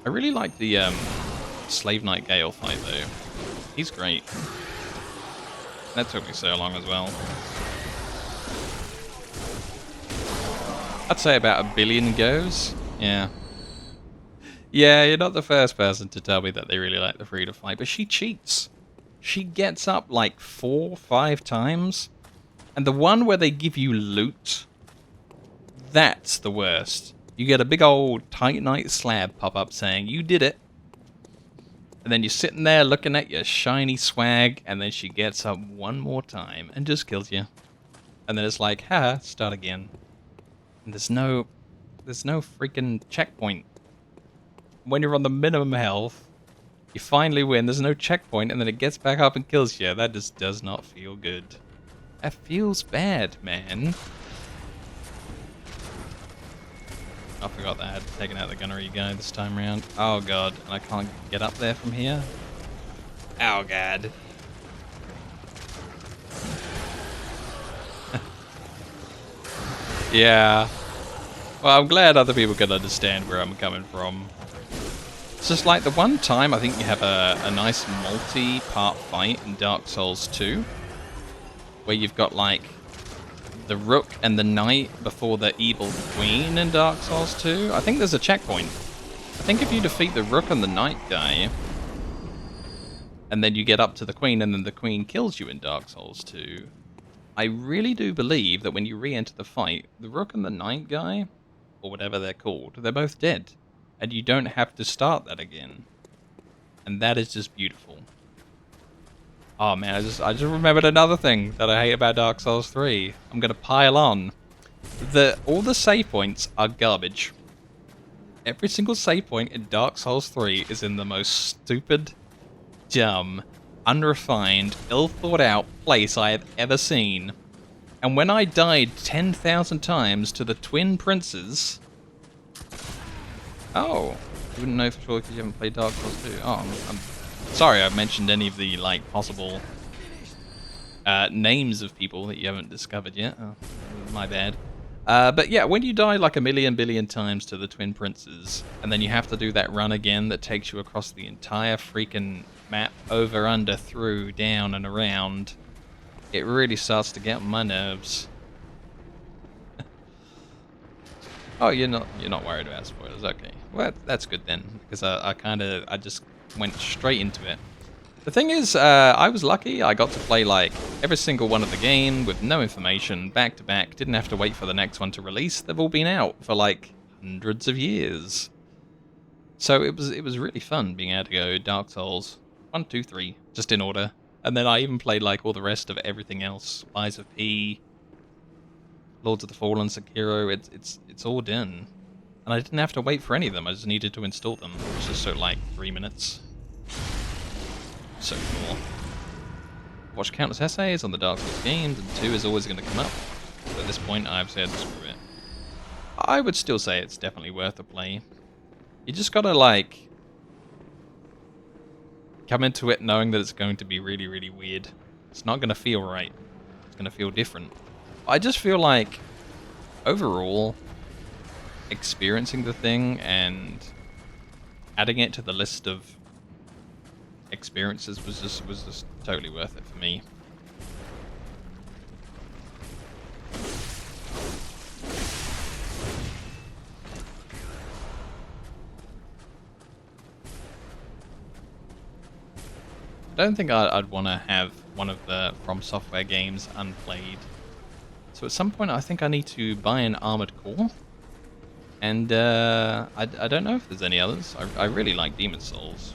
I really like the Slave Knight Gale fight though. He's great. That took me so long as well. I'd say about 1 billion goes. Yeah. Yeah, you're not the first person to tell me that they really like the free to fight, but she cheats. She gets up like 4 or 5 times, and the one where they give you loot, that's the worst. You get a big old Titanite slab pop up saying, you did it. And then you're sitting there looking at your shiny swag, and then she gets up one more time and just kills you. And then it's like, haha, start again. And there's no freaking checkpoint. When you're on the minimum health, you finally win, there's no checkpoint, and then it gets back up and kills you. That just does not feel good. That feels bad, man. I forgot that I had taken out the gunnery guy this time around. Oh god, and I can't get up there from here. Oh god. Yeah. Well, I'm glad other people can understand where I'm coming from. It's just like the one time I think you have a nice multi-part fight in Dark Souls 2, where you've got like the Rook and the Knight before the Evil Queen in Dark Souls 2. I think there's a checkpoint. I think if you defeat the Rook and the Knight guy, and then you get up to the Queen, and then the Queen kills you in Dark Souls 2, I really do believe that when you re-enter the fight, the Rook and the Knight guy, or whatever they're called, they're both dead. And you don't have to start that again. And that is just beautiful. Oh man, I just remembered another thing that I hate about Dark Souls 3. I'm gonna pile on. All the save points are garbage. Every single save point in Dark Souls 3 is in the most stupid, dumb, unrefined, ill-thought-out place I have ever seen. And when I died 10,000 times to the twin princes... Oh, you wouldn't know for sure because you haven't played Dark Souls 2. Oh, I'm sorry I've mentioned any of the like possible names of people that you haven't discovered yet. Oh, my bad. But yeah, when you die like 1 billion times to the Twin Princes, and then you have to do that run again that takes you across the entire freaking map, over, under, through, down, and around, it really starts to get on my nerves. Oh, you're not worried about spoilers, okay. Well, that's good then, because I just went straight into it. The thing is, I was lucky. I got to play like every single one of the game with no information, back to back. Didn't have to wait for the next one to release. They've all been out for like hundreds of years. So it was really fun being able to go Dark Souls 1, 2, 3, just in order. And then I even played like all the rest of everything else. Lies of P, Lords of the Fallen, Sekiro. It's all done. And I didn't have to wait for any of them. I just needed to install them, which just took like 3 minutes. So cool. Watch countless essays on the Dark Souls games, and 2 is always going to come up. But at this point, I've said screw it. I would still say it's definitely worth a play. You just gotta like come into it knowing that it's going to be really, really weird. It's not going to feel right. It's going to feel different. I just feel like overall, experiencing the thing and adding it to the list of experiences was just totally worth it for me. I don't think I'd want to have one of the From Software games unplayed. So at some point I think I need to buy an Armored Core. And I don't know if there's any others. I really like Demon's Souls.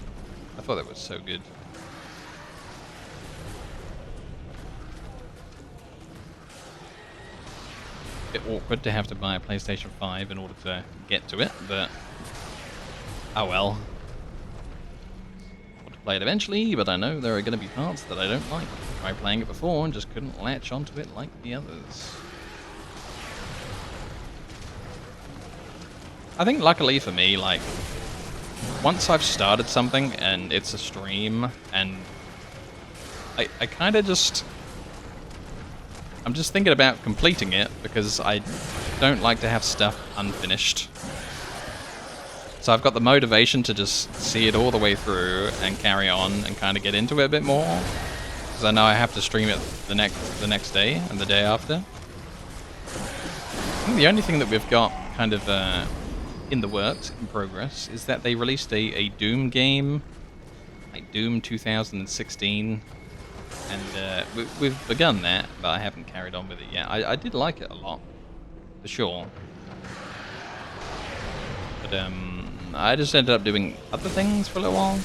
I thought that was so good. Bit awkward to have to buy a PlayStation 5 in order to get to it, but oh well. Want to play it eventually, but I know there are going to be parts that I don't like. I tried playing it before and just couldn't latch onto it like the others. I think luckily for me, like, once I've started something and it's a stream, and I kind of just... I'm just thinking about completing it because I don't like to have stuff unfinished. So I've got the motivation to just see it all the way through and carry on and kind of get into it a bit more. Because I know I have to stream it the next day and the day after. I think the only thing that we've got kind of in the works, in progress, is that they released a Doom game, like Doom 2016. And we've begun that, but I haven't carried on with it yet. I did like it a lot, for sure. But I just ended up doing other things for a little while.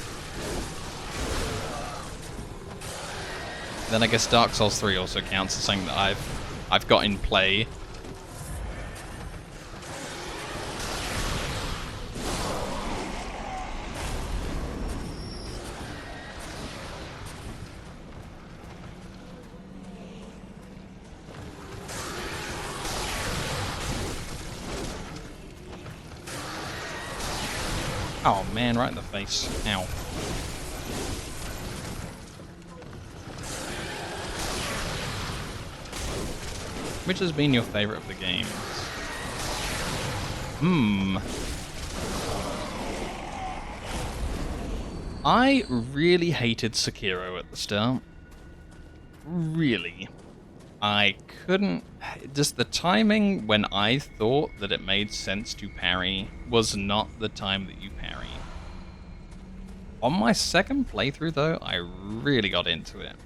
Then I guess Dark Souls 3 also counts as something that I've got in play. Oh man, right in the face. Ow. Which has been your favorite of the games? I really hated Sekiro at the start. Really. I couldn't... Just the timing when I thought that it made sense to parry was not the time that you parry. On my second playthrough, though, I really got into it.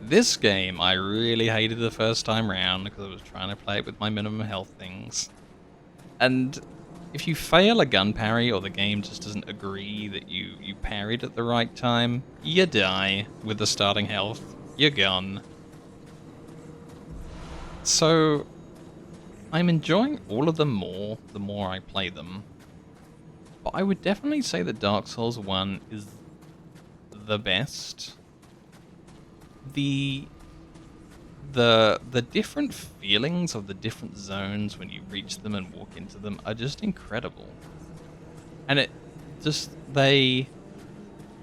This game, I really hated the first time round because I was trying to play it with my minimum health things. And if you fail a gun parry or the game just doesn't agree that you parried at the right time, you die with the starting health. You're gone. So, I'm enjoying all of them more the more I play them. But I would definitely say that Dark Souls 1 is the best. The different feelings of the different zones when you reach them and walk into them are just incredible. And it just they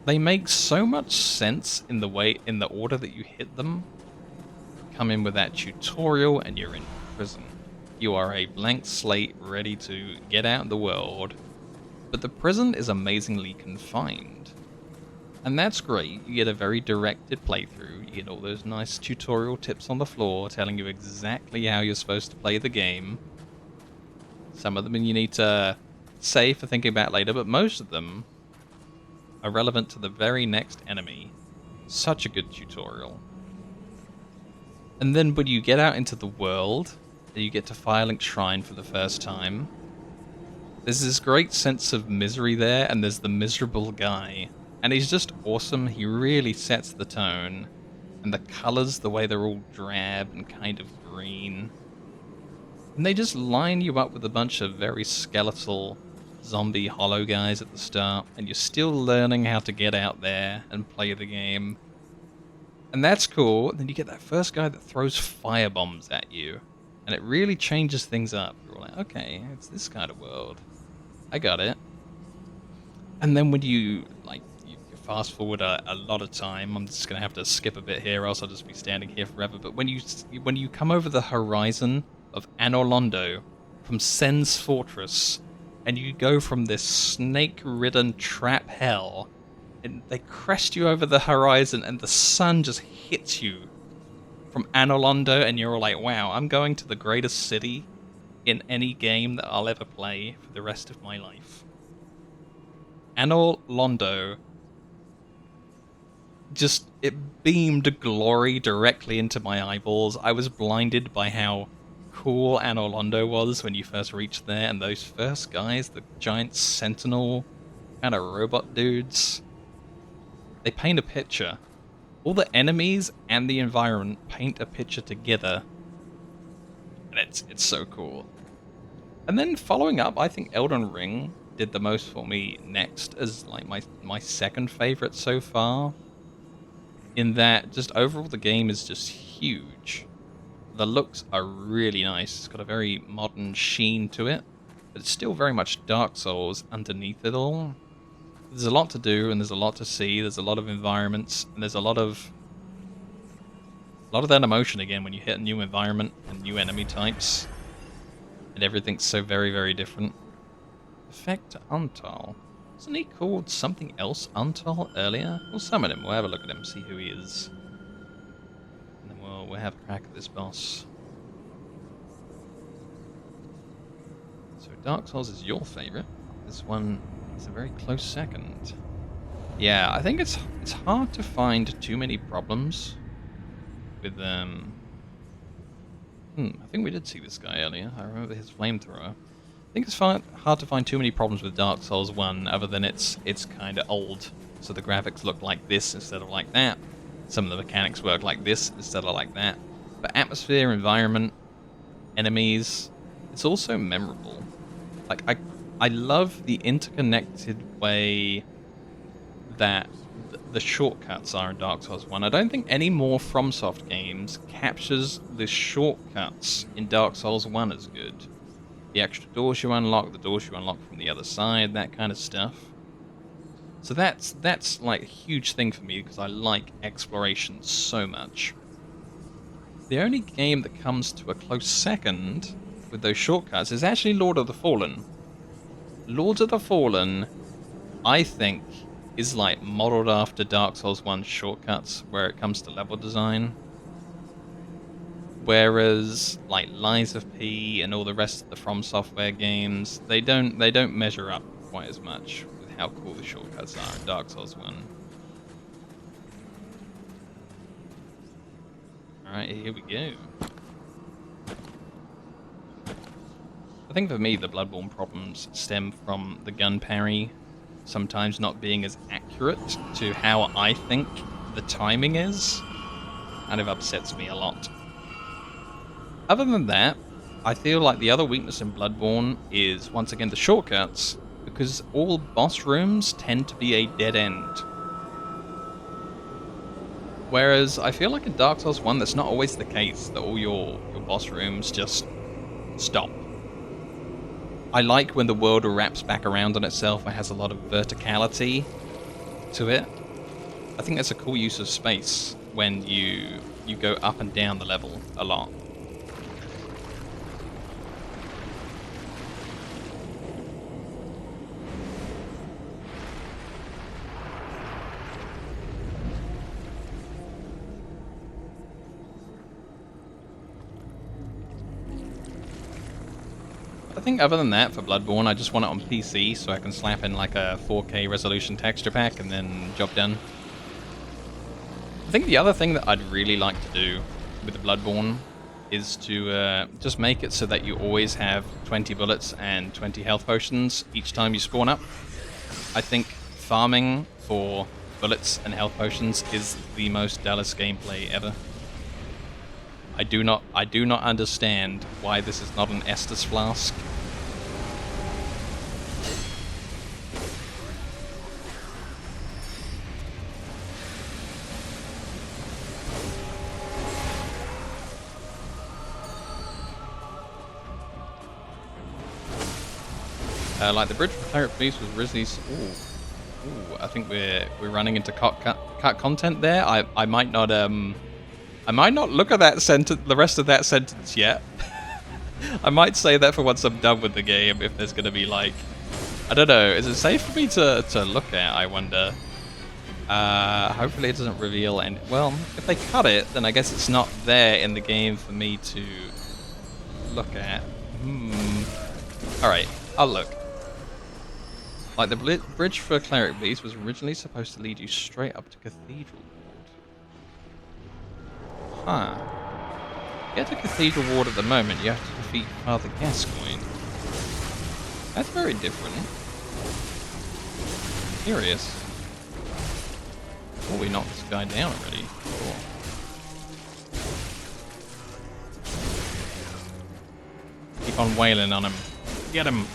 make so much sense in the order that you hit them. Come in with that tutorial and you're in prison. You are a blank slate ready to get out in the world, but the prison is amazingly confined. And that's great. You get a very directed playthrough. You get all those nice tutorial tips on the floor telling you exactly how you're supposed to play the game. Some of them you need to save for thinking about later, but most of them are relevant to the very next enemy. Such a good tutorial. And then when you get out into the world, and you get to Firelink Shrine for the first time, there's this great sense of misery there, and there's the miserable guy. And he's just awesome. He really sets the tone. And the colors, the way they're all drab and kind of green. And they just line you up with a bunch of very skeletal zombie hollow guys at the start, and you're still learning how to get out there and play the game. And that's cool. Then you get that first guy that throws firebombs at you, and it really changes things up. You're like, okay, it's this kind of world. I got it. And then when you fast forward a lot of time, I'm just gonna have to skip a bit here, or else I'll just be standing here forever. But when you come over the horizon of Anor Londo from Sen's fortress, and you go from this snake-ridden trap hell, and they crest you over the horizon, and the sun just hits you from Anor Londo, and you're all like, wow, I'm going to the greatest city in any game that I'll ever play for the rest of my life. Anor Londo, just, it beamed glory directly into my eyeballs. I was blinded by how cool Anor Londo was when you first reached there, and those first guys, the giant sentinel kind of robot dudes, they paint a picture. All the enemies and the environment paint a picture together, and it's so cool. And then following up, I think Elden Ring did the most for me next as like my second favorite so far. In that, just overall the game is just huge. The looks are really nice. It's got a very modern sheen to it, but it's still very much Dark Souls underneath it all. There's a lot to do, and there's a lot to see. There's a lot of environments, and there's a lot of that emotion again when you hit a new environment and new enemy types, and everything's so very, very different. The Effect Untal. Wasn't he called something else Untal earlier? We'll summon him. We'll have a look at him, see who he is. And then we'll have a crack at this boss. So Dark Souls is your favorite. This one is a very close second. Yeah, I think it's hard to find too many problems with I think we did see this guy earlier. I remember his flamethrower. I think it's hard to find too many problems with Dark Souls 1 other than it's kind of old. So the graphics look like this instead of like that. Some of the mechanics work like this instead of like that. But atmosphere, environment, enemies, it's also memorable. Like, I love the interconnected way that the shortcuts are in Dark Souls 1. I don't think any more FromSoft games captures the shortcuts in Dark Souls 1 as good. The extra doors you unlock, the doors you unlock from the other side, that kind of stuff. So that's like a huge thing for me because I like exploration so much. The only game that comes to a close second with those shortcuts is actually Lord of the Fallen. Lords of the Fallen, I think, is like modeled after Dark Souls 1's shortcuts where it comes to level design. Whereas like Lies of P and all the rest of the From Software games, they don't measure up quite as much with how cool the shortcuts are in Dark Souls 1. Alright, here we go. I think for me the Bloodborne problems stem from the gun parry sometimes not being as accurate to how I think the timing is. Kind of upsets me a lot. Other than that, I feel like the other weakness in Bloodborne is, once again, the shortcuts, because all boss rooms tend to be a dead end. Whereas I feel like in Dark Souls 1 that's not always the case, that all your boss rooms just stop. I like when the world wraps back around on itself and has a lot of verticality to it. I think that's a cool use of space when you go up and down the level a lot. I think other than that, for Bloodborne, I just want it on PC so I can slap in like a 4K resolution texture pack and then job done. I think the other thing that I'd really like to do with the Bloodborne is to just make it so that you always have 20 bullets and 20 health potions each time you spawn up. I think farming for bullets and health potions is the most dullest gameplay ever. I do not understand why this is not an Estus flask. Like the bridge for Cleric Beast was originally. Ooh, I think we're running into cut content there. I might not look at that sentence, the rest of that sentence yet. I might say that for once I'm done with the game, if there's going to be like, I don't know, is it safe for me to look at, I wonder? Hopefully it doesn't reveal any. Well, if they cut it, then I guess it's not there in the game for me to look at. Alright, I'll look. Like the bridge for Cleric Beast was originally supposed to lead you straight up to Cathedral. Huh. To get to Cathedral Ward at the moment, you have to defeat Father Gascoigne. That's very different. Curious. Oh, we knocked this guy down already. Cool. Keep on wailing on him. Get him!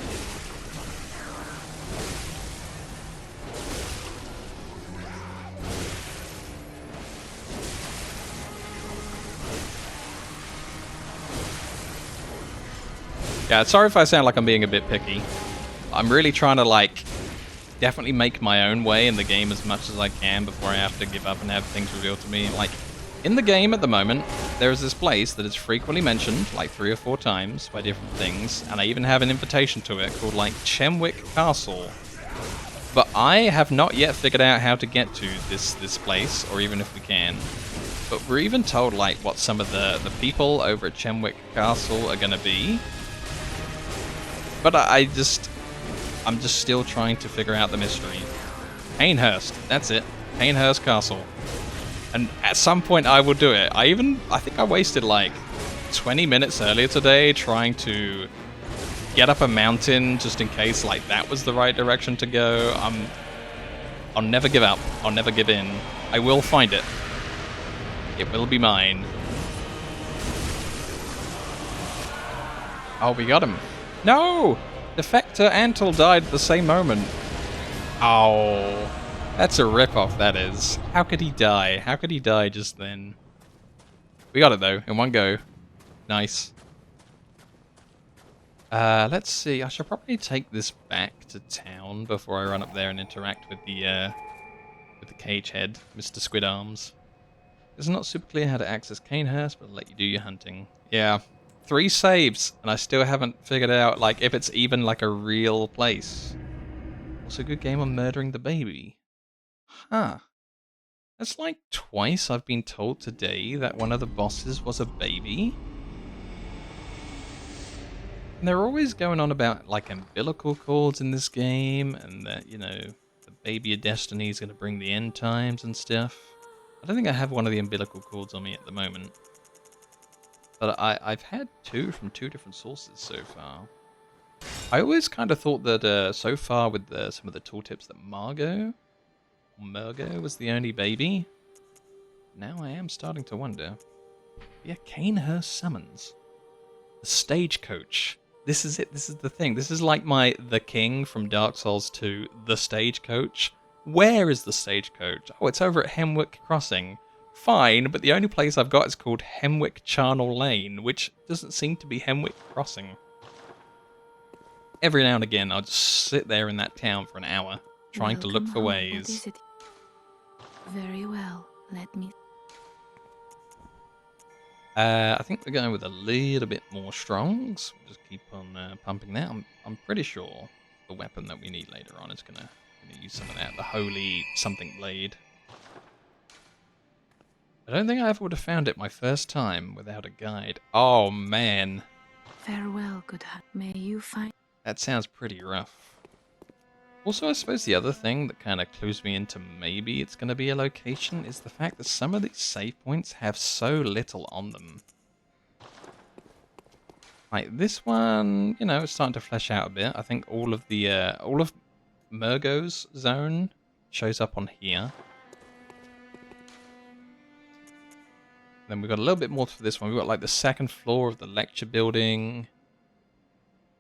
Yeah, sorry if I sound like I'm being a bit picky. I'm really trying to, like, definitely make my own way in the game as much as I can before I have to give up and have things revealed to me. Like, In the game at the moment, there is this place that is frequently mentioned, like 3 or 4 times, by different things, and I even have an invitation to it called, like, Chenwick Castle. But I have not yet figured out how to get to this place, or even if we can. But we're even told, like, what some of the people over at Chenwick Castle are gonna be. But I'm just still trying to figure out the mystery. Painhurst, that's it. Painhurst Castle. And at some point I will do it. I think I wasted like 20 minutes earlier today trying to get up a mountain just in case like that was the right direction to go. I'll never give up. I'll never give in. I will find it. It will be mine. Oh, we got him. No! Defector Antle died at the same moment. Oh. That's a rip-off, that is. How could he die? How could he die just then? We got it, though, in one go. Nice. Let's see. I should probably take this back to town before I run up there and interact with the cage head, Mr. Squid Arms. It's not super clear how to access Canehurst, but I'll let you do your hunting. Yeah. 3 saves, and I still haven't figured out, like, if it's even, like, a real place. Also, good game on murdering the baby. Huh. That's like twice I've been told today that one of the bosses was a baby. And they're always going on about like umbilical cords in this game and that, you know, the baby of destiny is going to bring the end times and stuff. I don't think I have one of the umbilical cords on me at the moment. But I've had 2 from 2 different sources so far. I always kind of thought that so far with some of the tooltips that Murgo was the only baby. Now I am starting to wonder. Yeah, Canehurst summons. The stagecoach. This is it. This is the thing. This is like the king from Dark Souls 2, the stagecoach. Where is the stagecoach? Oh, it's over at Hemwick Crossing. Fine, but the only place I've got is called Hemwick Charnel Lane, which doesn't seem to be Hemwick Crossing. Every now and again, I'll just sit there in that town for an hour, trying to look for ways. Very well, let me... I think we're going with a little bit more strong, so we'll just keep on pumping that. I'm pretty sure the weapon that we need later on is gonna use some of that, the holy something blade. I don't think I ever would have found it my first time without a guide. Oh man. Farewell, good heart. May you find... That sounds pretty rough. Also, I suppose the other thing that kind of clues me into maybe it's going to be a location is the fact that some of these save points have so little on them. Like this one, you know, it's starting to flesh out a bit. I think all of Murgo's zone shows up on here. Then we've got a little bit more for this one. We've got like the 2nd floor of the lecture building.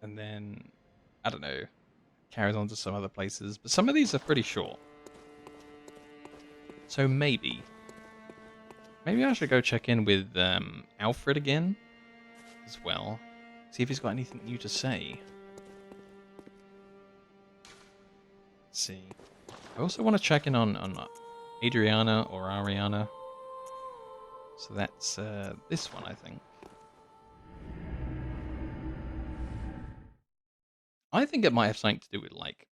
And then, I don't know, carries on to some other places. But some of these are pretty short. So maybe I should go check in with Alfred again as well. See if he's got anything new to say. Let's see. I also want to check in on Adriana or Ariana. So that's this one, I think. I think it might have something to do with like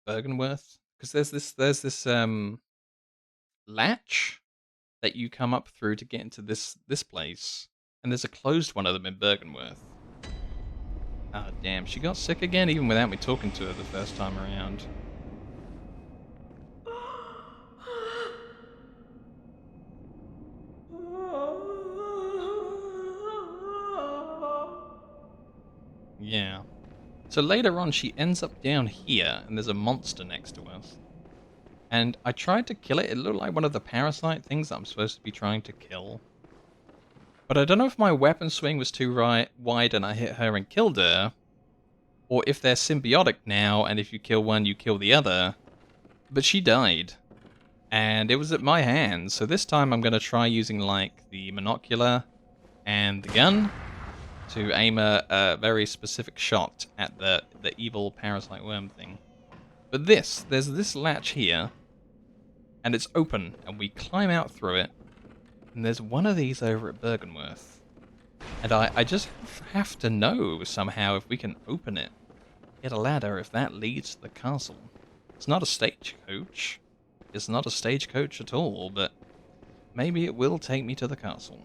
Bergenworth, because there's this latch that you come up through to get into this place, and there's a closed one of them in Bergenworth. Ah, damn, she got sick again, even without me talking to her the first time around. Yeah. So later on, she ends up down here, and there's a monster next to us. And I tried to kill it. It looked like one of the parasite things that I'm supposed to be trying to kill. But I don't know if my weapon swing was too wide and I hit her and killed her, or if they're symbiotic now, and if you kill one, you kill the other. But she died. And it was at my hands, so this time I'm going to try using, like, the monocular and the gun to aim a very specific shot at the evil parasite worm thing. But there's this latch here, and it's open, and we climb out through it, And there's one of these over at Bergenworth. And I just have to know somehow if we can open it. Get a ladder if that leads to the castle. It's not a stagecoach. It's not a stagecoach at all, but maybe it will take me to the castle.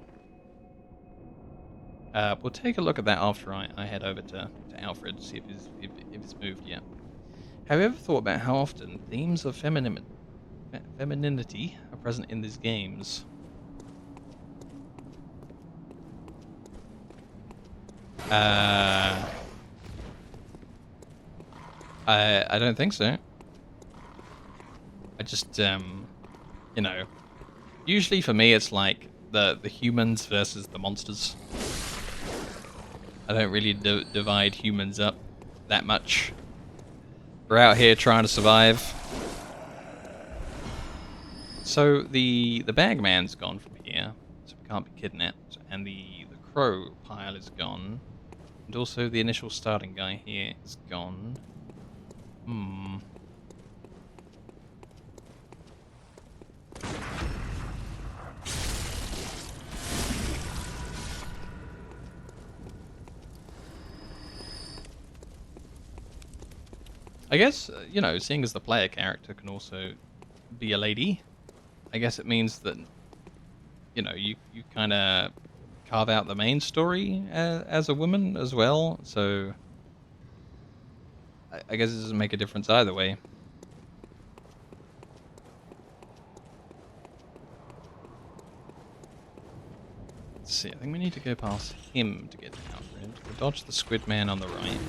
We'll take a look at that after I head over to Alfred to see if it's moved yet. Have you ever thought about how often themes of femininity are present in these games? I don't think so. I just you know, usually for me it's like the humans versus the monsters. I don't really divide humans up that much. We're out here trying to survive. So the bagman's gone from here, so we can't be kidnapped, and the crow pile is gone, and also the initial starting guy here is gone. I guess, you know, seeing as the player character can also be a lady, I guess it means that, you know, you kind of carve out the main story as a woman as well, so I guess it doesn't make a difference either way. Let's see, I think we need to go past him to get to Alfred. We'll dodge the squid man on the right.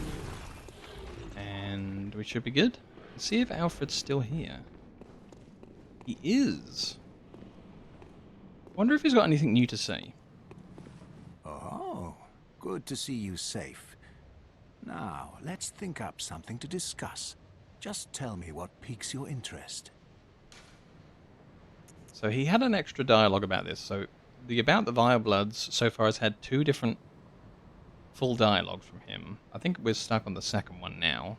And we should be good. Let's see if Alfred's still here. He is. Wonder if he's got anything new to say. Oh, good to see you safe. Now, let's think up something to discuss. Just tell me what piques your interest. So he had an extra dialogue about this. So the About the Vile Bloods so far has had 2 different full dialogue from him. I think we're stuck on the second one now.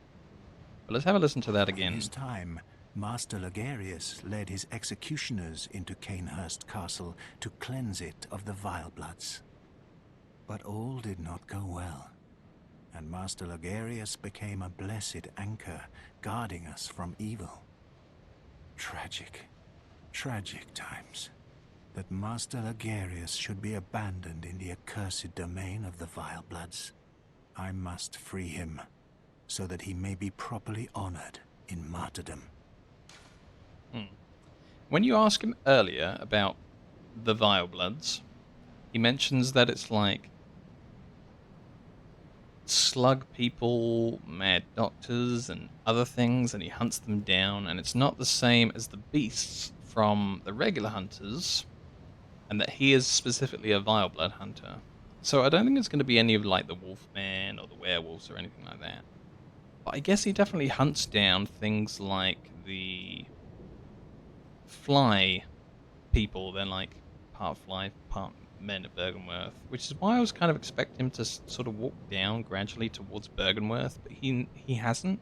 But let's have a listen to that again. In his time, Master Logarius led his executioners into Canehurst Castle to cleanse it of the Vile Bloods. But all did not go well, and Master Logarius became a blessed anchor, guarding us from evil. Tragic, tragic times. That Master Logarius should be abandoned in the accursed domain of the Vile Bloods. I must free him, so that he may be properly honored in martyrdom. When you ask him earlier about the Vile Bloods, he mentions that it's like slug people, mad doctors, and other things, and he hunts them down, and it's not the same as the beasts from the regular hunters, and that he is specifically a Vile Blood hunter. So I don't think it's going to be any of like the Wolfman or the werewolves or anything like that. But I guess he definitely hunts down things like the fly people. They're like part fly, part men at Bergenworth, which is why I was kind of expecting him to sort of walk down gradually towards Bergenworth, but he hasn't.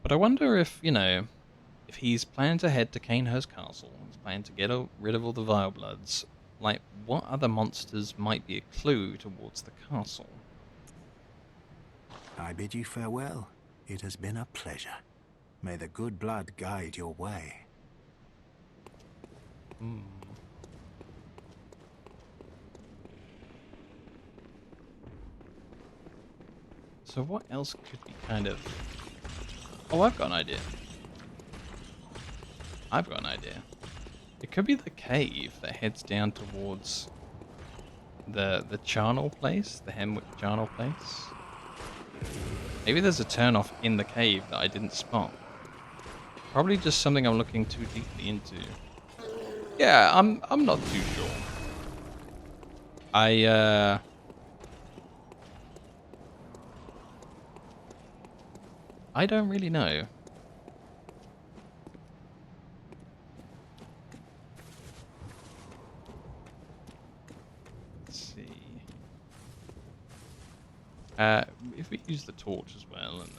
But I wonder if, you know, if he's planning to head to Canehurst Castle, he's planning to get rid of all the Vile Bloods, like, what other monsters might be a clue towards the castle? I bid you farewell. It has been a pleasure. May the good blood guide your way. So what else could be kind of... Oh, I've got an idea. I've got an idea. It could be the cave that heads down towards the charnel place, the Hemwick charnel place. Maybe there's a turnoff in the cave that I didn't spot. Probably just something I'm looking too deeply into. Yeah, I'm not too sure. I don't really know. Let's see. If we use the torch as well, and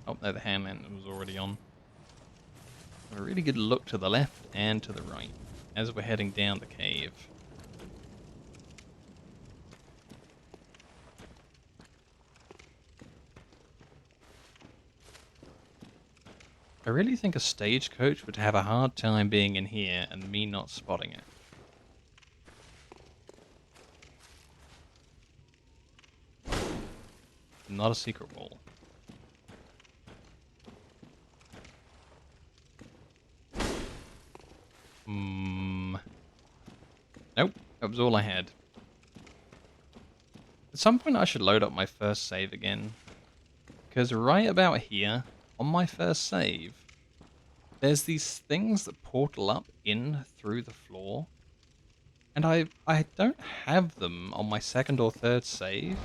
oh no, the hand lantern was already on. A really good look to the left and to the right as we're heading down the cave. I really think a stagecoach would have a hard time being in here and me not spotting it. Not a secret wall. Nope, that was all I had. At some point I should load up my first save again. Because right about here, on my first save, there's these things that portal up in through the floor. And I don't have them on my second or third save.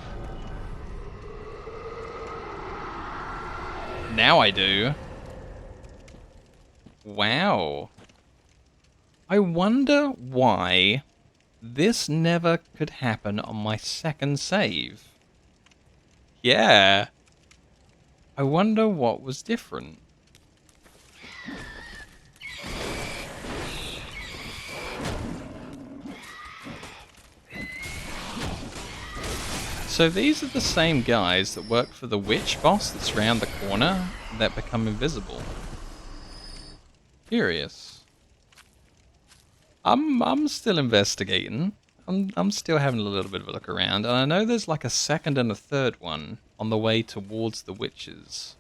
Now I do. Wow. I wonder why this never could happen on my second save. Yeah. I wonder what was different. So these are the same guys that work for the witch boss that's round the corner that become invisible. Curious. I'm still investigating. I'm still having a little bit of a look around, and I know there's like a second and a third one on the way towards the witches.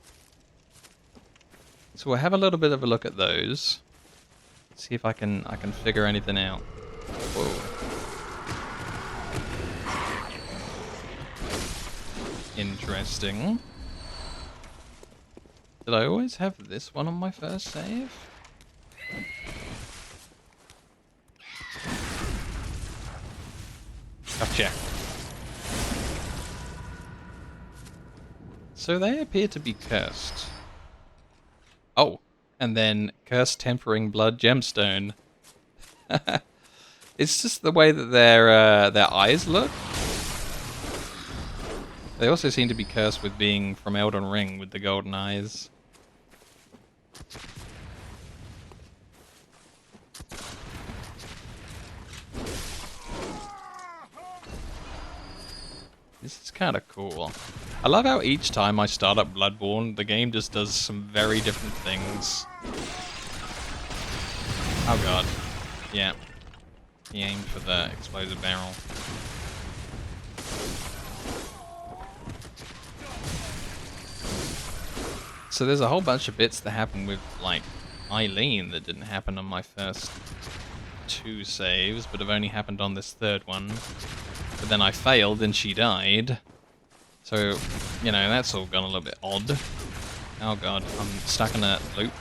So we'll have a little bit of a look at those. See if I can figure anything out. Whoa. Interesting. Did I always have this one on my first save? Gotcha. So they appear to be cursed. Oh, and then cursed tempering blood gemstone. It's just the way that their eyes look. They also seem to be cursed with being from Elden Ring with the golden eyes. This is kind of cool. I love how each time I start up Bloodborne, the game just does some very different things. Oh god. Yeah. He aimed for the explosive barrel. So there's a whole bunch of bits that happen with, like, Eileen that didn't happen on my first 2 saves, but have only happened on this 3rd one. But then I failed and she died. So, you know, that's all gone a little bit odd. Oh god, I'm stuck in a loop.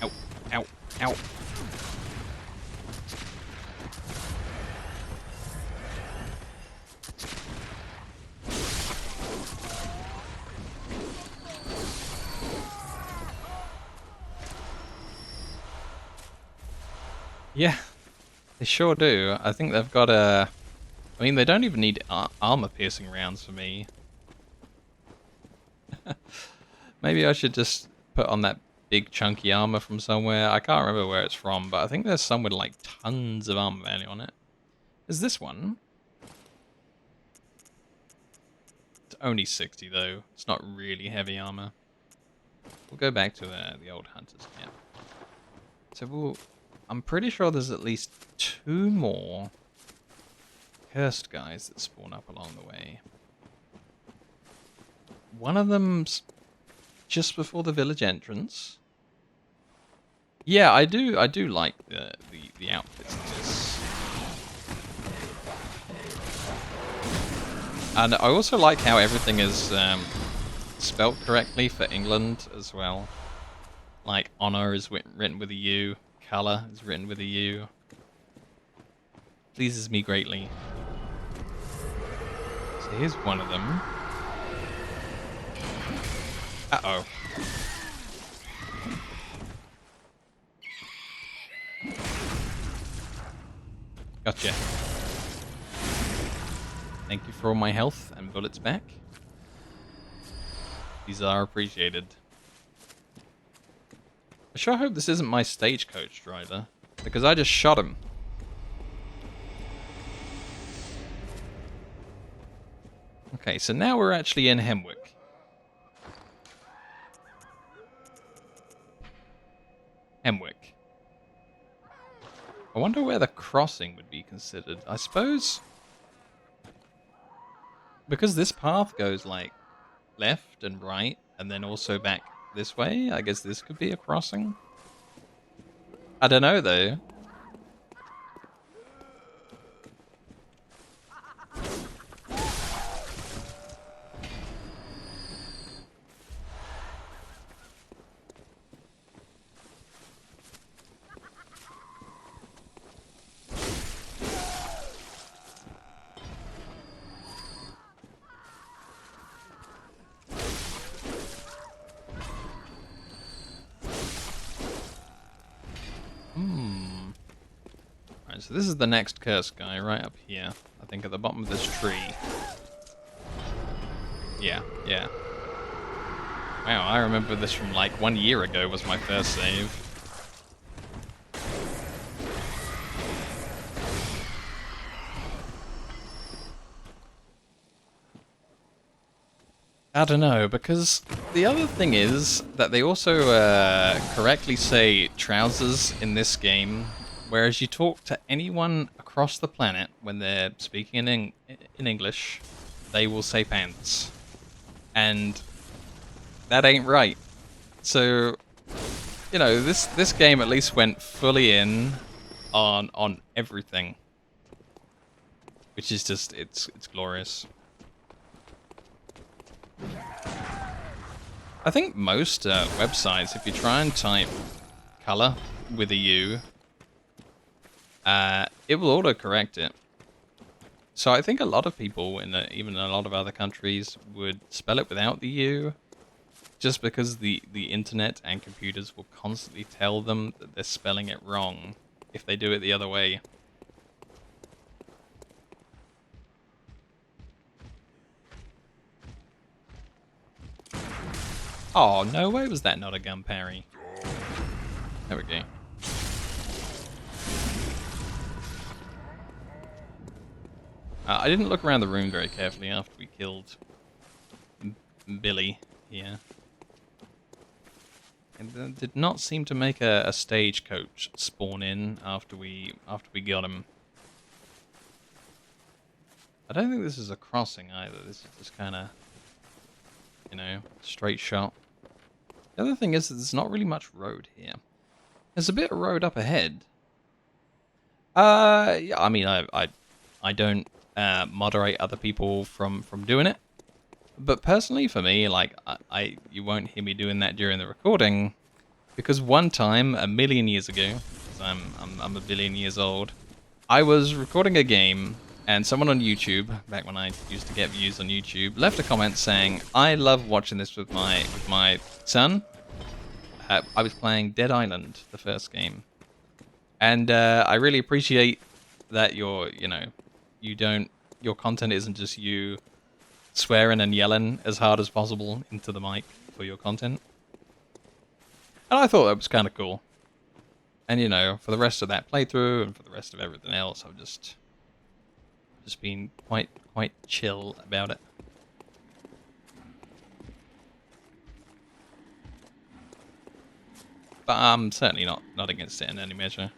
Ow, ow, ow. Yeah, they sure do. I think they've got a... I mean, they don't even need armor-piercing rounds for me. Maybe I should just put on that big chunky armor from somewhere. I can't remember where it's from, but I think there's some with like tons of armor value on it. Is this one? It's only 60 though. It's not really heavy armor. We'll go back to the old hunter's camp. So I'm pretty sure there's at least 2 more cursed guys that spawn up along the way. One of them's just before the village entrance. Yeah, I do like the outfits in this. And I also like how everything is spelt correctly for England as well. Like honor is written with a U, color is written with a U. Pleases me greatly. So here's one of them. Uh-oh. Gotcha. Thank you for all my health and bullets back. These are appreciated. I sure hope this isn't my stagecoach driver, because I just shot him. Okay, so now we're actually in Hemwick. Hemwick. I wonder where the crossing would be considered. I suppose because this path goes like left and right and then also back this way, I guess this could be a crossing. I don't know though. Alright, so this is the next cursed guy right up here. I think at the bottom of this tree. Yeah. Wow, I remember this from like 1 year ago was my first save. I don't know, because the other thing is that they also correctly say trousers in this game, whereas you talk to anyone across the planet when they're speaking in English, they will say pants. And that ain't right. So, you know, this game at least went fully in on everything. Which is just, it's glorious. I think most websites, if you try and type color with a U, it will auto-correct it. So I think a lot of people, even in a lot of other countries, would spell it without the U, just because the internet and computers will constantly tell them that they're spelling it wrong if they do it the other way. Oh, no way was that not a gun parry. There we go. I didn't look around the room very carefully after we killed Billy here. And did not seem to make a stagecoach spawn in after we got him. I don't think this is a crossing either. This is just kind of, you know, straight shot. The other thing is that there's not really much road here. There's a bit of road up ahead. Yeah, I mean, I don't moderate other people from doing it. But personally, for me, like, you won't hear me doing that during the recording, because one time, a million years ago, because I'm a billion years old, I was recording a game, and someone on YouTube, back when I used to get views on YouTube, left a comment saying, "I love watching this with my son." I was playing Dead Island, the first game, and I really appreciate that your content isn't just you swearing and yelling as hard as possible into the mic for your content. And I thought that was kind of cool. And you know, for the rest of that playthrough and for the rest of everything else, I've just been quite chill about it. But I'm certainly not against it in any measure.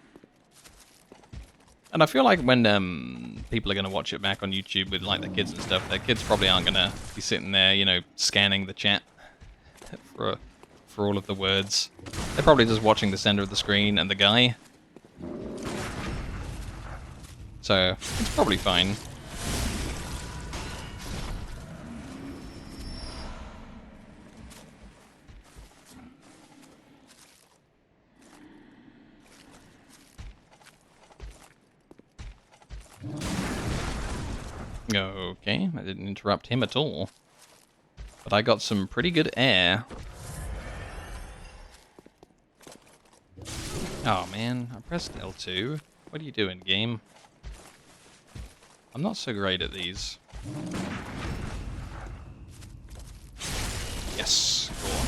And I feel like when people are going to watch it back on YouTube with like their kids and stuff, their kids probably aren't going to be sitting there, you know, scanning the chat for all of the words. They're probably just watching the center of the screen and the guy. So it's probably fine. Okay, I didn't interrupt him at all. But I got some pretty good air. Oh man, I pressed L2. What are you doing, game? I'm not so great at these. Yes, cool.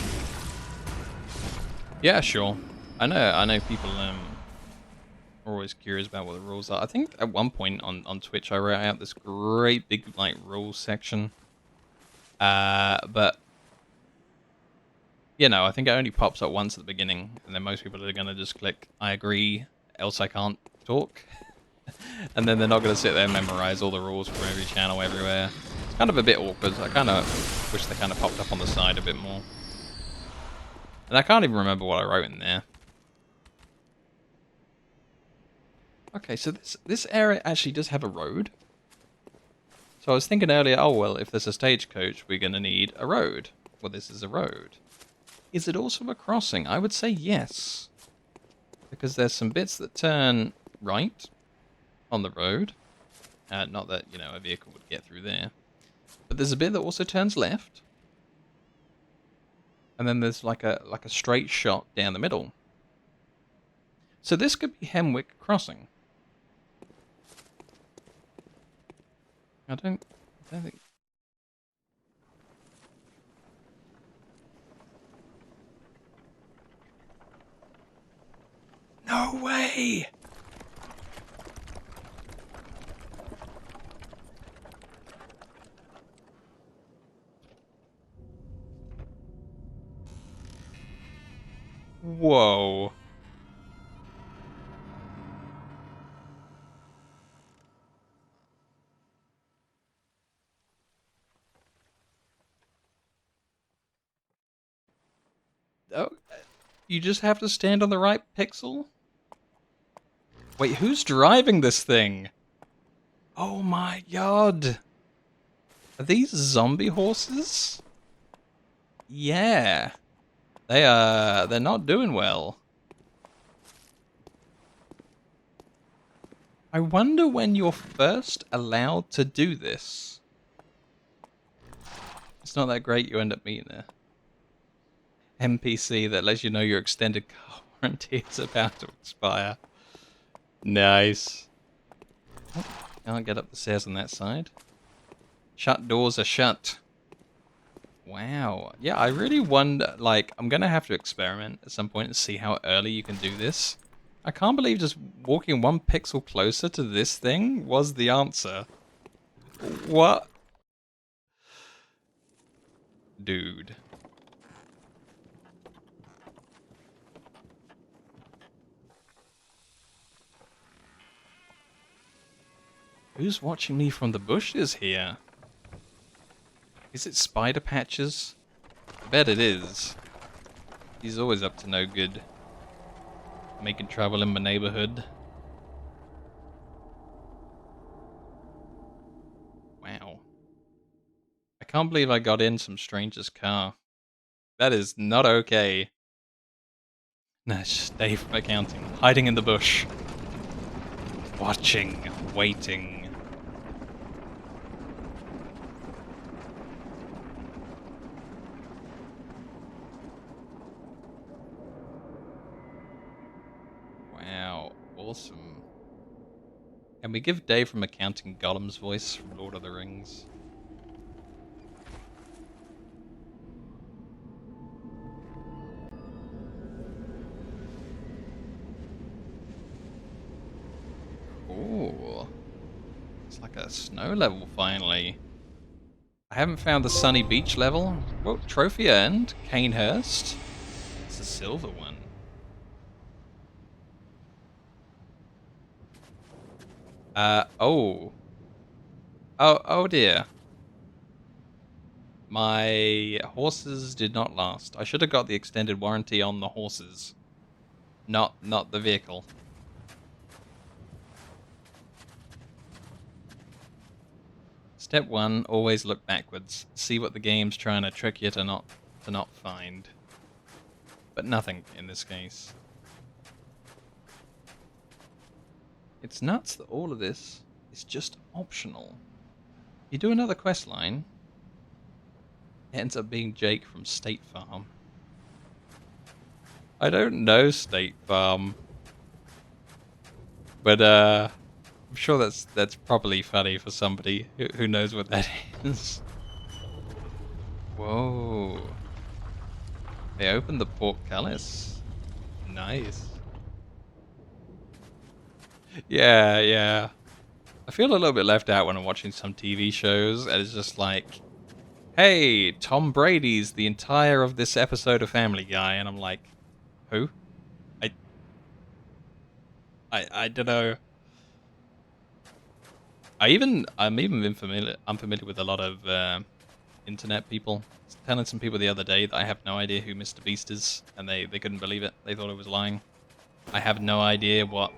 Yeah, sure. I know people are always curious about what the rules are. I think at one point on Twitch I wrote out this great big like rules section. But you know, I think it only pops up once at the beginning, and then most people are gonna just click I agree, else I can't talk. And then they're not gonna sit there and memorize all the rules for every channel everywhere. It's kind of a bit awkward. I kind of wish they kind of popped up on the side a bit more. And I can't even remember what I wrote in there. Okay, so this area actually does have a road. So I was thinking earlier, oh well, if there's a stagecoach, we're going to need a road. Well, this is a road. Is it also a crossing? I would say yes. Because there's some bits that turn right on the road. Not that, you know, a vehicle would get through there. But there's a bit that also turns left. And then there's like a straight shot down the middle. So this could be Hemwick Crossing. I don't think... No way! Whoa. Oh, you just have to stand on the right pixel? Wait, who's driving this thing? Oh my god. Are these zombie horses? Yeah. They're not doing well. I wonder when you're first allowed to do this. It's not that great, you end up meeting a NPC that lets you know your extended car warranty is about to expire. Nice. Oh, can't get up the stairs on that side. Shut doors are shut. Wow. Yeah, I really wonder, like, I'm gonna have to experiment at some point and see how early you can do this. I can't believe just walking 1 pixel closer to this thing was the answer. What? Dude. Who's watching me from the bushes here? Is it Spider Patches? I bet it is. He's always up to no good. Making trouble in my neighborhood. Wow. I can't believe I got in some stranger's car. That is not okay. No, it's just Dave from accounting. Hiding in the bush. Watching. Waiting. Wow. Awesome. Can we give Dave from accounting Gollum's voice from Lord of the Rings? Ooh. It's like a snow level finally. I haven't found the sunny beach level. Well, trophy earned. Canehurst. It's a silver one. Oh. Oh dear. My horses did not last. I should have got the extended warranty on the horses. Not the vehicle. Step 1, always look backwards. See what the game's trying to trick you to not find. But nothing in this case. It's nuts that all of this is just optional. You do another quest line, it ends up being Jake from State Farm. I don't know State Farm. But I'm sure that's probably funny for somebody who knows what that is. Whoa. They opened the portcullis. Nice. Yeah, yeah. I feel a little bit left out when I'm watching some TV shows, and it's just like, hey, Tom Brady's the entire of this episode of Family Guy, and I'm like, who? I I don't know. I'm even unfamiliar with a lot of internet people. I was telling some people the other day that I have no idea who Mr. Beast is, and they couldn't believe it. They thought I was lying. I have no idea what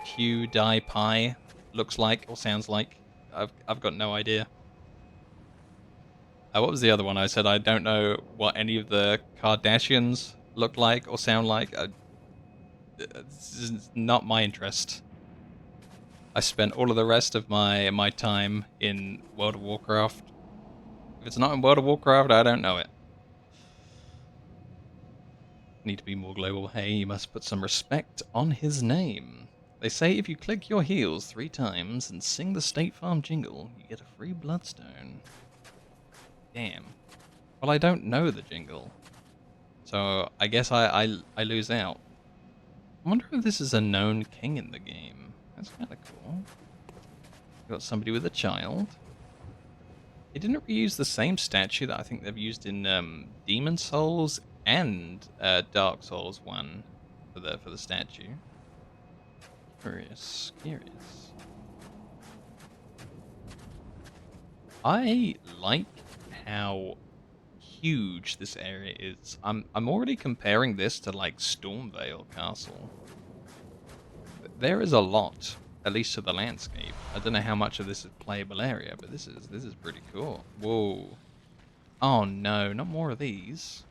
PewDiePie looks like or sounds like. I've got no idea. What was the other one? I said I don't know what any of the Kardashians look like or sound like. This is not my interest. I spent all of the rest of my time in World of Warcraft. If it's not in World of Warcraft, I don't know it. Need to be more global. Hey, you must put some respect on his name. They say if you click your heels 3 times and sing the State Farm jingle, you get a free bloodstone. Damn. Well, I don't know the jingle, so I guess I lose out. I wonder if this is a known king in the game. That's kind of cool. Got somebody with a child. They didn't reuse the same statue that I think they've used in Demon Souls and Dark Souls 1 for the statue. Curious. I like how huge this area is. I'm already comparing this to like Stormvale Castle. There is a lot, at least to the landscape. I don't know how much of this is playable area, but this is pretty cool. Whoa. Oh no, not more of these.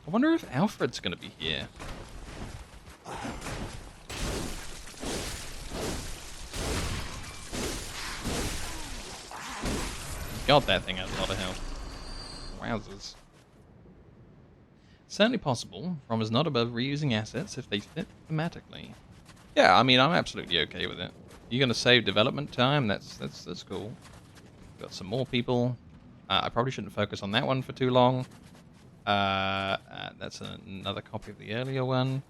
I wonder if Alfred's gonna be here. God, that thing has a lot of health. Wowzers. Certainly possible. From is not above reusing assets if they fit thematically. Yeah, I mean, I'm absolutely okay with it. You're gonna save development time? That's cool. Got some more people. I probably shouldn't focus on that one for too long. That's another copy of the earlier one.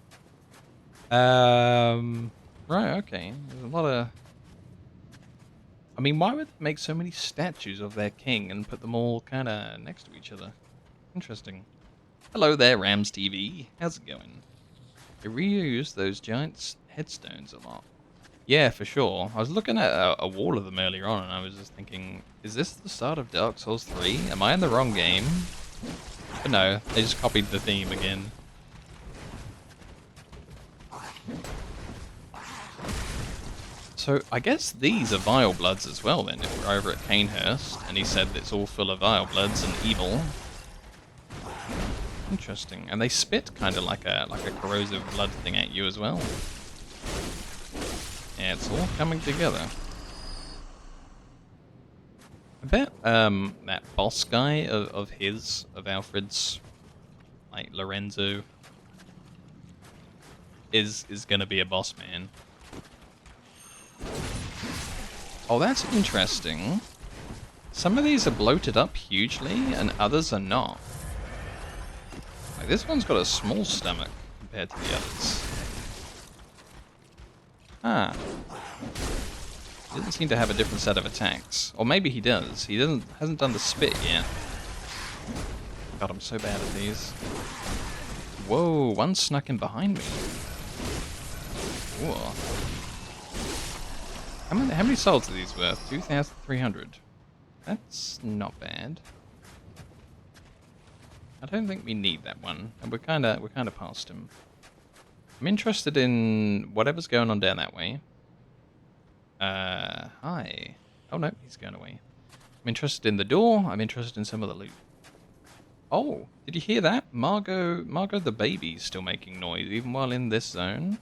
Right, okay. There's a lot of... I mean, why would they make so many statues of their king and put them all kind of next to each other? Interesting. Hello there, Rams TV. How's it going? They reuse those giant headstones a lot. Yeah, for sure. I was looking at a wall of them earlier on, and I was just thinking, is this the start of Dark Souls 3? Am I in the wrong game? But no, they just copied the theme again. So I guess these are Vile Bloods as well then, if we're over at Canehurst, and he said it's all full of Vile Bloods and evil. Interesting. And they spit kind of like a corrosive blood thing at you as well. Yeah, it's all coming together. I bet that boss guy of Alfred's, like Lorenzo, is gonna be a boss man. Oh, that's interesting. Some of these are bloated up hugely, and others are not. Like, this one's got a small stomach compared to the others. Ah. He doesn't seem to have a different set of attacks. Or maybe he does. He hasn't done the spit yet. God, I'm so bad at these. Whoa, one snuck in behind me. Whoa. How many souls are these worth? 2,300. That's not bad. I don't think we need that one, and we're kind of past him. I'm interested in whatever's going on down that way. Hi. Oh no, he's going away. I'm interested in the door. I'm interested in some of the loot. Oh, did you hear that? Margot the baby's still making noise even while in this zone.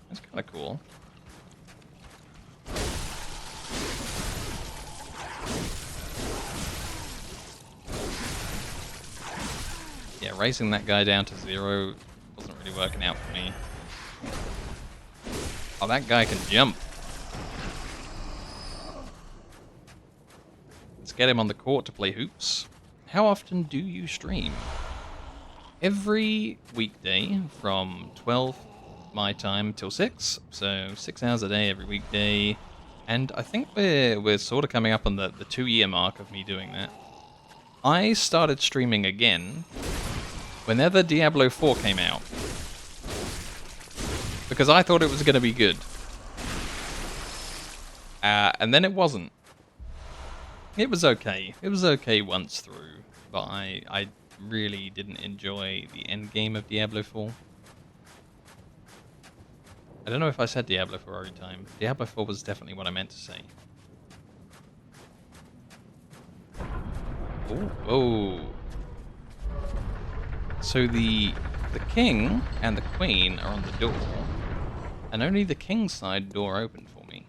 That's kind of cool. Yeah, raising that guy down to 0 wasn't really working out for me. Oh, that guy can jump. Let's get him on the court to play hoops. How often do you stream? every weekday from 12 my time till 6, so 6 hours a day every weekday. And I think we're sort of coming up on the 2-year mark of me doing that. I started streaming again whenever Diablo 4 came out, because I thought it was going to be good. And then it wasn't. It was okay. It was okay once through, but I really didn't enjoy the end game of Diablo 4. I don't know if I said Diablo 4 every time. Diablo 4 was definitely what I meant to say. Ooh, oh. So the king and the queen are on the door, and only the king's side door opened for me.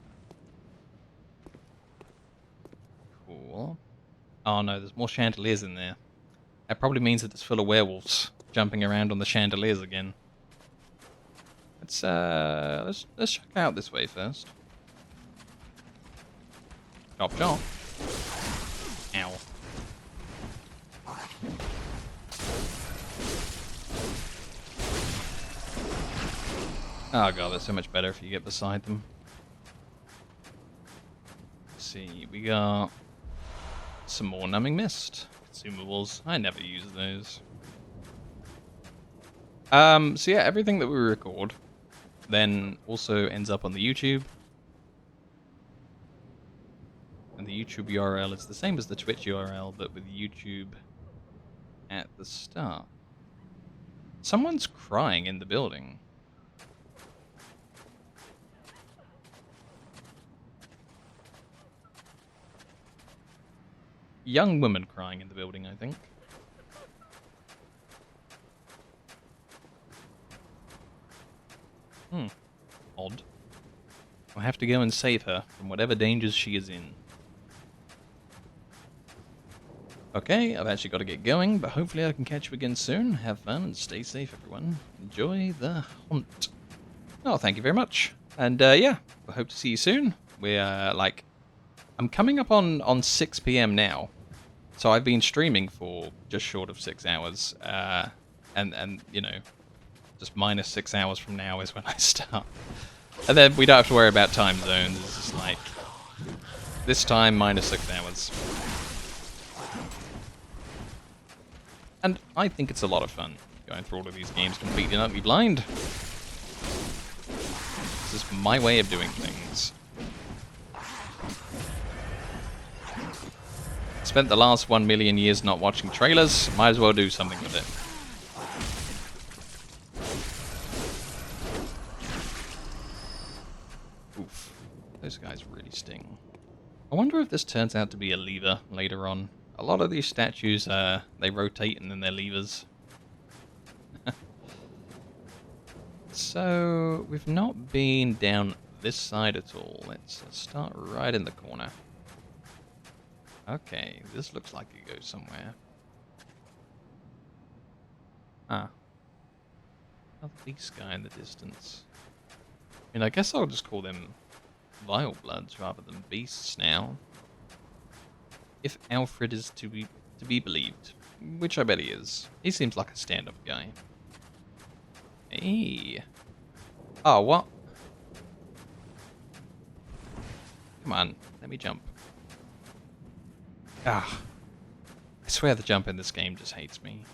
Cool. Oh no, there's more chandeliers in there. That probably means that it's full of werewolves jumping around on the chandeliers again. Let's check out this way first. Chop chop. Ow. Oh god, that's so much better if you get beside them. Let's see, we got some more numbing mist consumables. I never use those. So yeah, everything that we record then also ends up on the YouTube. And the YouTube URL is the same as the Twitch URL, but with YouTube at the start. Someone's crying in the building. Young woman crying in the building, I think. Odd. I'll have to go and save her from whatever dangers she is in. Okay, I've actually got to get going, but hopefully I can catch you again soon. Have fun and stay safe, everyone. Enjoy the hunt. Oh, thank you very much. And yeah, I hope to see you soon. We're I'm coming up on 6 p.m. now, so I've been streaming for just short of 6 hours, and you know, just minus 6 hours from now is when I start. And then we don't have to worry about time zones. It's just like this time minus 6 hours. And I think it's a lot of fun going through all of these games completely and utterly blind. This is my way of doing things. Spent the last 1 million years not watching trailers. Might as well do something with it. Oof. Those guys really sting. I wonder if this turns out to be a lever later on. A lot of these statues, they rotate and then they're levers. So, we've not been down this side at all. Let's start right in the corner. Okay, this looks like it goes somewhere. Ah. Another beast guy in the distance. I mean, I guess I'll just call them vile bloods rather than beasts now. If Alfred is to be believed, which I bet he is. He seems like a stand-up guy. Hey. Oh, what? Come on, let me jump. Ah. I swear the jump in this game just hates me.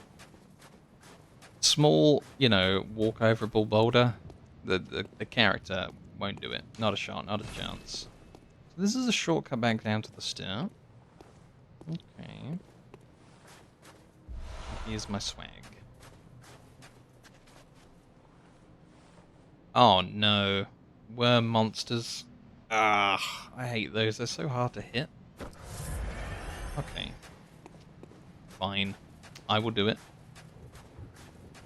Small, you know, walk overable boulder. The character won't do it. Not a shot, not a chance. So this is a shortcut back down to the start. Okay. Here's my swag. Oh no. Worm monsters. Ah, I hate those. They're so hard to hit. Okay. Fine. I will do it.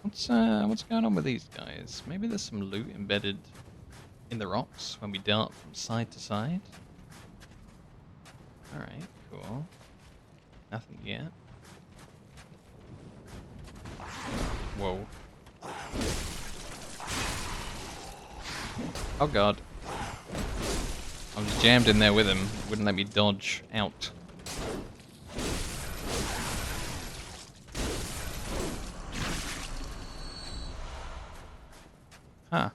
What's going on with these guys? Maybe there's some loot embedded in the rocks when we dart from side to side. Alright, cool. Nothing yet. Whoa. Oh god. I was jammed in there with him. Wouldn't let me dodge out. Huh.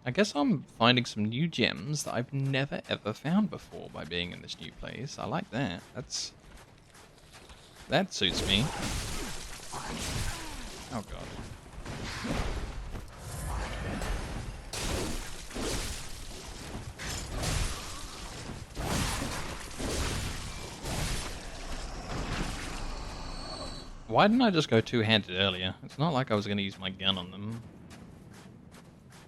I guess I'm finding some new gems that I've never ever found before by being in this new place. I like that. That suits me. Oh god. Why didn't I just go two-handed earlier? It's not like I was going to use my gun on them.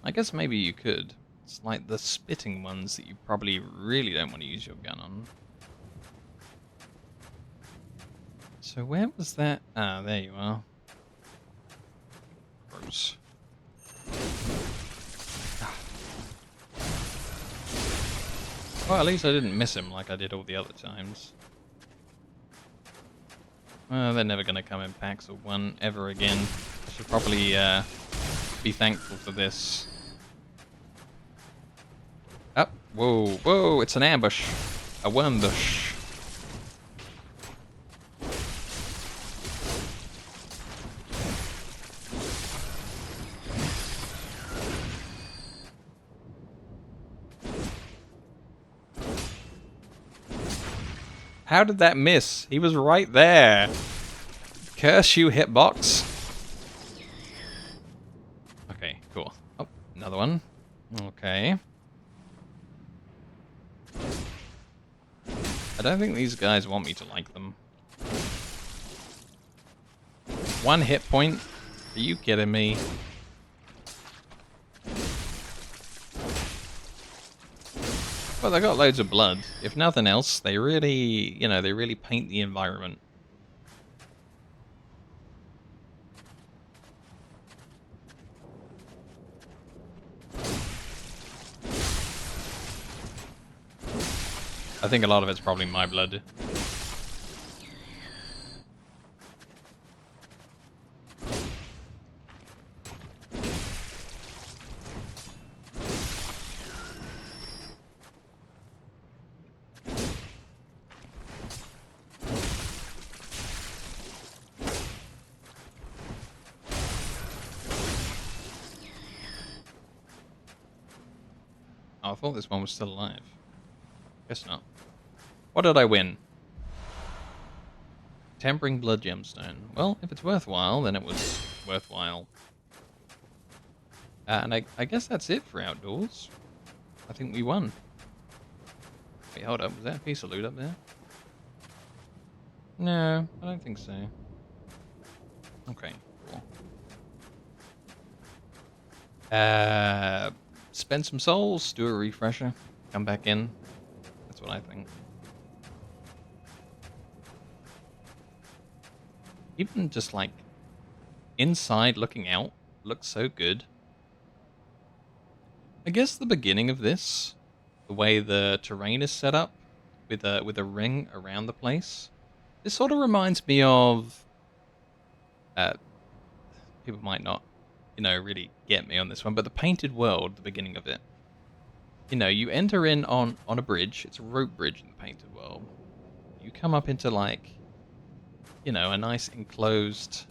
I guess maybe you could. It's like the spitting ones that you probably really don't want to use your gun on. So where was that? Ah, there you are. Gross. Well, at least I didn't miss him like I did all the other times. They're never going to come in packs of one ever again. Should probably be thankful for this. Oh, whoa, whoa, it's an ambush. A wormbush. How did that miss? He was right there. Curse you, hitbox. Okay, cool. Oh, another one. Okay. I don't think these guys want me to like them. 1 hit point? Are you kidding me? Well, they got loads of blood. If nothing else, they really, you know, they really paint the environment. I think a lot of it's probably my blood. Oh, I thought this one was still alive. Guess not. What did I win? Tempering Blood Gemstone. Well, if it's worthwhile, then it was worthwhile. And I guess that's it for outdoors. I think we won. Wait, hold up. Was that a piece of loot up there? No, I don't think so. Okay, cool. Spend some souls, do a refresher, come back in. That's what I think. Even just like inside looking out looks so good. I guess the beginning of this, the way the terrain is set up with a ring around the place, this sort of reminds me of people might not, you know, really get me on this one, but the Painted World, the beginning of it. You know, you enter in on a bridge. It's a rope bridge in the Painted World. You come up into like, you know, a nice enclosed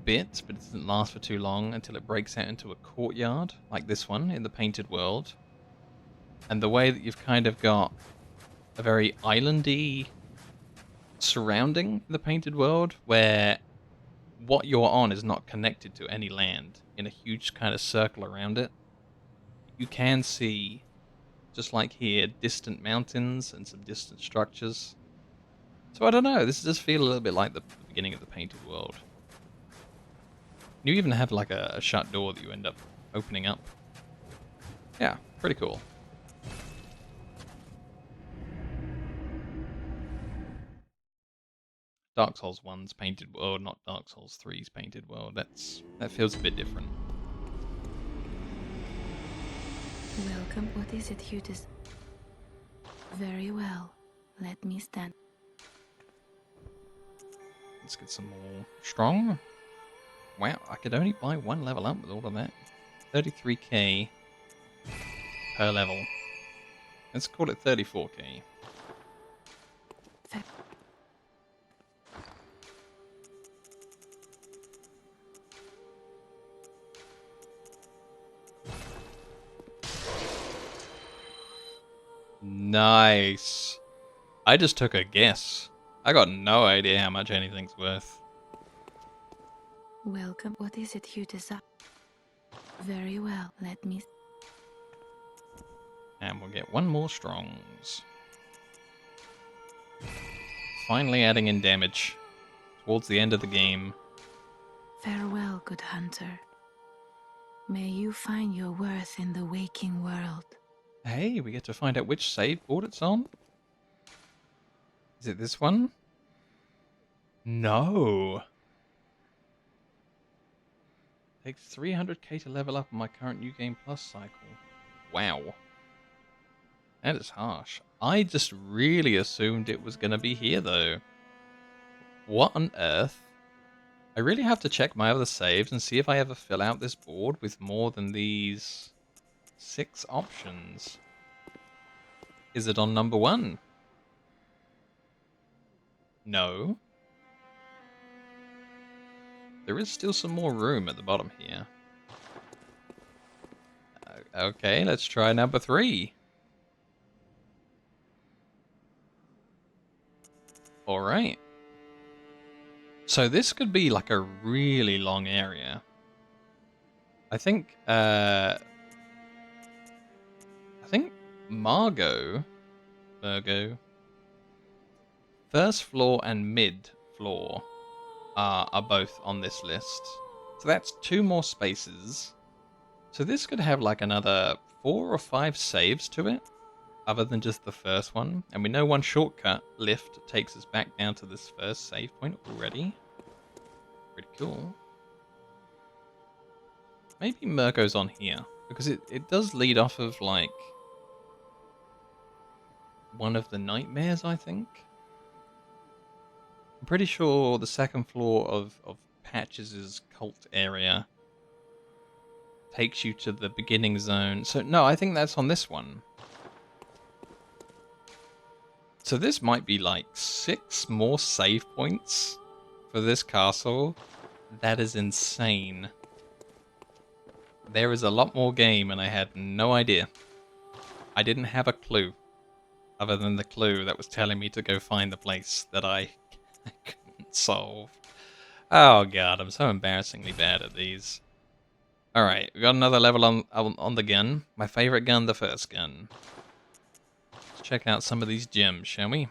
bit, but it doesn't last for too long until it breaks out into a courtyard, like this one in the Painted World. And the way that you've kind of got a very islandy surrounding the Painted World, where what you're on is not connected to any land in a huge kind of circle around it. You can see, just like here, distant mountains and some distant structures. So I don't know, this does feel a little bit like the beginning of the Painted World. You even have like a shut door that you end up opening up. Yeah, pretty cool. Dark Souls 1's Painted World, not Dark Souls 3's Painted World. That feels a bit different. Welcome. What is it you desire? Very well. Let me stand. Let's get some more strong. Wow, I could only buy 1 level up with all of that. 33k per level. Let's call it 34k. Nice. I just took a guess. I got no idea how much anything's worth. Welcome. What is it you desire? Very well. Let me. And we'll get one more strongs. Finally adding in damage towards the end of the game. Farewell, good hunter. May you find your worth in the waking world. Hey, we get to find out which save board it's on. Is it this one? No. Takes 300k to level up on my current New Game Plus cycle. Wow. That is harsh. I just really assumed it was going to be here, though. What on earth? I really have to check my other saves and see if I ever fill out this board with more than these 6 options. Is it on number 1? No. There is still some more room at the bottom here. Okay, let's try number 3. Alright. So this could be like a really long area. I think Virgo, first floor and mid floor are both on this list. So that's 2 more spaces. So this could have like another 4 or 5 saves to it, other than just the first one. And we know one shortcut lift takes us back down to this first save point already. Pretty cool. Maybe Murgo's on here, because it does lead off of like one of the nightmares, I think. I'm pretty sure the second floor of Patches' cult area takes you to the beginning zone. So no, I think that's on this one. So this might be like 6 more save points for this castle. That is insane. There is a lot more game and I had no idea. I didn't have a clue. Other than the clue that was telling me to go find the place that I couldn't solve. Oh god, I'm so embarrassingly bad at these. Alright, we got another level on the gun. My favorite gun, the first gun. Let's check out some of these gems, shall we?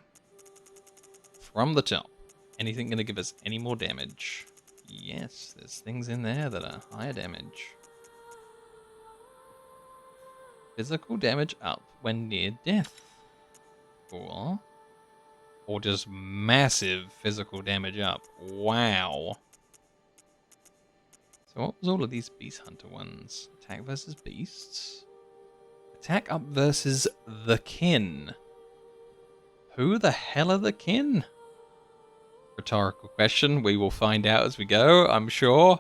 From the top. Anything gonna give us any more damage? Yes, there's things in there that are higher damage. Physical damage up when near death. Cool. Or just massive physical damage up. Wow. So what was all of these Beast Hunter ones? Attack versus beasts. Attack up versus the kin. Who the hell are the kin? Rhetorical question. We will find out as we go, I'm sure.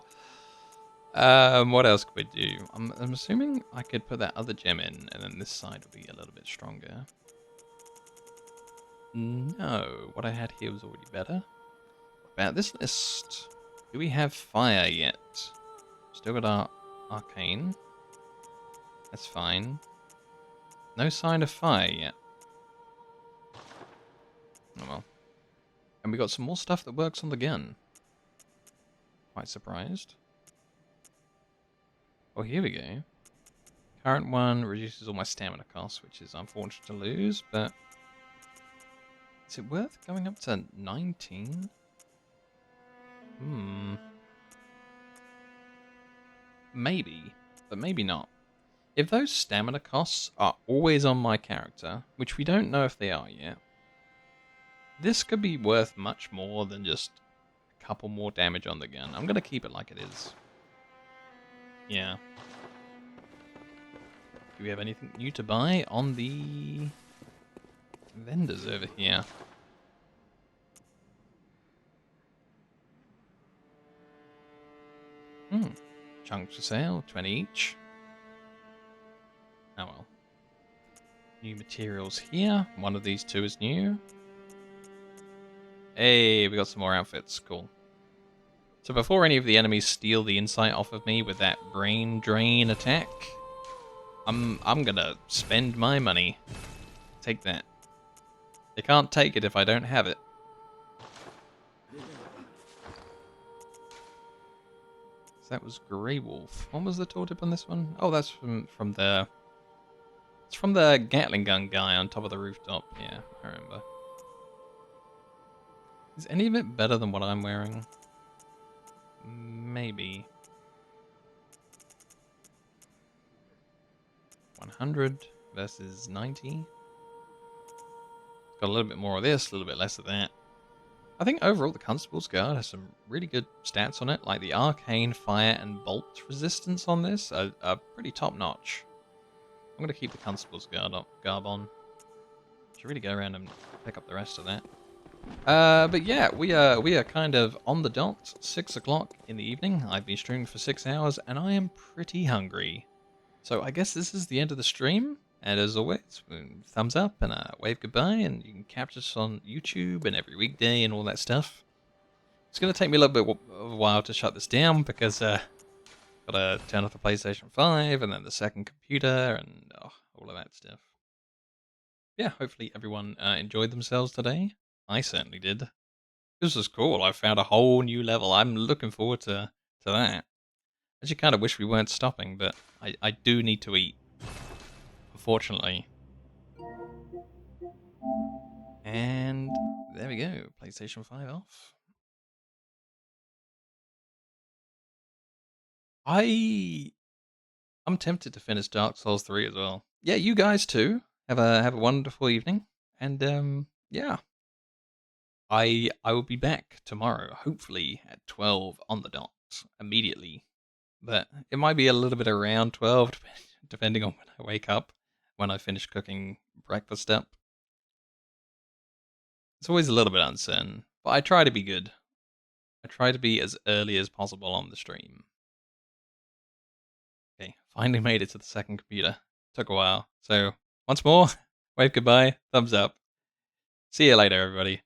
What else could we do? I'm assuming I could put that other gem in, and then this side will be a little bit stronger. No, what I had here was already better. What about this list? Do we have fire yet? Still got our arcane. That's fine. No sign of fire yet. Oh well. And we got some more stuff that works on the gun. Quite surprised. Oh, here we go. Current one reduces all my stamina costs, which is unfortunate to lose, but is it worth going up to 19? Maybe, but maybe not. If those stamina costs are always on my character, which we don't know if they are yet, this could be worth much more than just a couple more damage on the gun. I'm going to keep it like it is. Yeah. Do we have anything new to buy on the vendors over here? Chunks for sale, 20 each. Oh well. New materials here. One of these 2 is new. Hey, we got some more outfits. Cool. So before any of the enemies steal the insight off of me with that brain drain attack, I'm gonna spend my money. Take that. You can't take it if I don't have it. So that was Grey Wolf. What was the tooltip on this one? Oh, that's from the... It's from the Gatling gun guy on top of the rooftop. Yeah, I remember. Is any of it better than what I'm wearing? Maybe. 100 versus 90. Got a little bit more of this, a little bit less of that. I think overall the Constable's Guard has some really good stats on it, like the arcane, fire, and bolt resistance on this are pretty top notch. I'm going to keep the Constable's Garb on. Should really go around and pick up the rest of that. But yeah, we are kind of on the dot, 6 o'clock in the evening. I've been streaming for 6 hours, and I am pretty hungry. So I guess this is the end of the stream. And as always, thumbs up and wave goodbye, and you can catch us on YouTube and every weekday and all that stuff. It's going to take me a little bit of a while to shut this down because got to turn off the PlayStation 5 and then the second computer and all of that stuff. Yeah, hopefully everyone enjoyed themselves today. I certainly did. This was cool. I found a whole new level. I'm looking forward to that. I actually kind of wish we weren't stopping, but I do need to eat. Unfortunately. And there we go. PlayStation 5 off. I'm tempted to finish Dark Souls 3 as well. Yeah, you guys too. Have a wonderful evening. And yeah. I will be back tomorrow, hopefully at 12 on the dot, immediately. But it might be a little bit around 12, depending on when I wake up, when I finish cooking breakfast up. It's always a little bit uncertain, but I try to be good. I try to be as early as possible on the stream. Okay, finally made it to the second computer. Took a while. So, once more, wave goodbye, thumbs up. See you later, everybody.